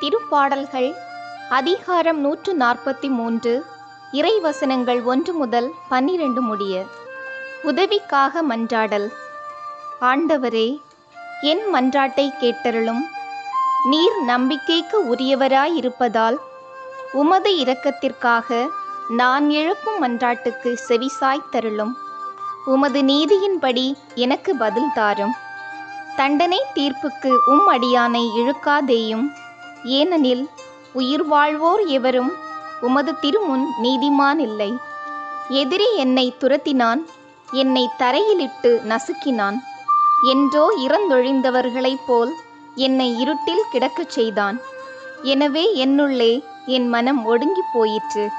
திருப்பாடல்கள் அதிகாரம் 143 இறைவசனங்கள் 1 முதல் 12 முடிய. உதவிக்காக மன்றாடல். ஆண்டவரே, என் மன்றாட்டை கேட்டருளும். நீர் நம்பிக்கைக்கு உரியவராயிருப்பதால் உமது இரக்கத்திற்காக நான் எழுப்பும் மன்றாட்டுக்கு செவிசாய்த்தருளும். உமது நீதியின்படி எனக்கு பதில் தாரும். தண்டனை தீர்ப்புக்கு அடியானை இழுக்காதேயும். ஏனெனில் உயிர் வாழ்வோர் எவரும் உமது திருமுன் நீதிமான் இல்லை. எதிரி என்னை துரத்தினான், என்னை தரையிலிட்டு நசுக்கினான். என்றோ இறந்தொழிந்தவர்களைப் போல் என்னை இருட்டில் கிடக்கச் செய்தான். எனவே என்னுள்ளே என் மனம் ஒடுங்கி போயிற்று,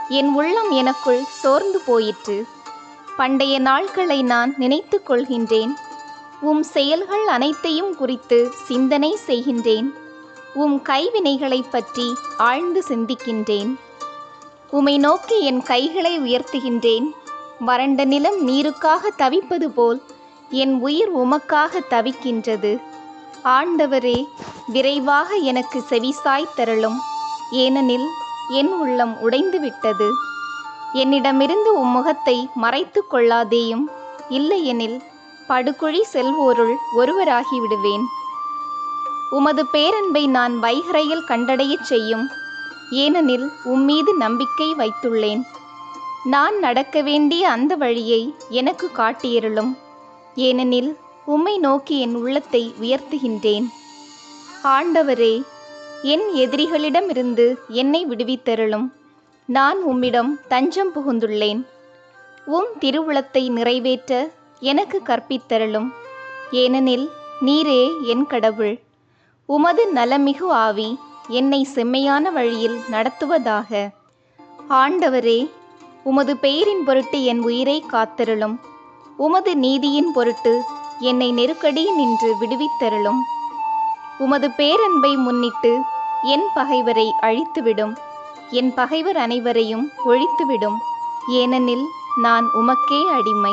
என் உள்ளம் எனக்குள் சோர்ந்து போயிற்று. பண்டைய நாட்களை நான் நினைத்து கொள்கின்றேன். உம் செயல்கள் அனைத்தையும் குறித்து சிந்தனை செய்கின்றேன். உம் கைவினைகளைப் பற்றி ஆழ்ந்து சிந்திக்கின்றேன். உம்மை நோக்கி என் கைகளை உயர்த்துகின்றேன். வறண்ட நிலம் நீருக்காக தவிப்பது போல் என் உயிர் உமக்காக தவிக்கின்றது. ஆண்டவரே, விரைவாக எனக்கு செவிசாய்த்தருளும். ஏனெனில் என் உள்ளம் உடைந்து விட்டது. என்னிடமிருந்து உம் முகத்தை மறைத்து கொள்ளாதேயும். இல்லையெனில் படுகுழி செல்வோருள் ஒருவராகி விடுவேன். உமது பேரன்பை நான் வைகரையில் கண்டடையச் செய்யும். ஏனெனில் உம்மீது நம்பிக்கை வைத்துள்ளேன். நான் நடக்க வேண்டிய அந்த வழியை எனக்கு காட்டியருளும். ஏனெனில் உம்மை நோக்கி என் உள்ளத்தை உயர்த்துகின்றேன். ஆண்டவரே, என் எதிரிகளிடமிருந்து என்னை விடுவித்தருளும். நான் உம்மிடம் தஞ்சம் புகுந்துள்ளேன். உம் திருவுளத்தை நிறைவேற்ற எனக்கு கற்பித்தருளும். ஏனெனில் நீரே என் கடவுள். உமது நலமிகு ஆவி என்னை செம்மையான வழியில் நடத்துவதாக. ஆண்டவரே, உமது பெயரின் பொருட்டு என் உயிரை காத்தருளும். உமது நீதியின் பொருட்டு என்னை நெருக்கடியினின்று விடுவித்தருளும். உமது பேரன்பை முன்னிட்டு என் பகைவரை அழித்துவிடும். என் பகைவர் அனைவரையும் ஒழித்துவிடும். ஏனெனில் நான் உமக்கே அடிமை.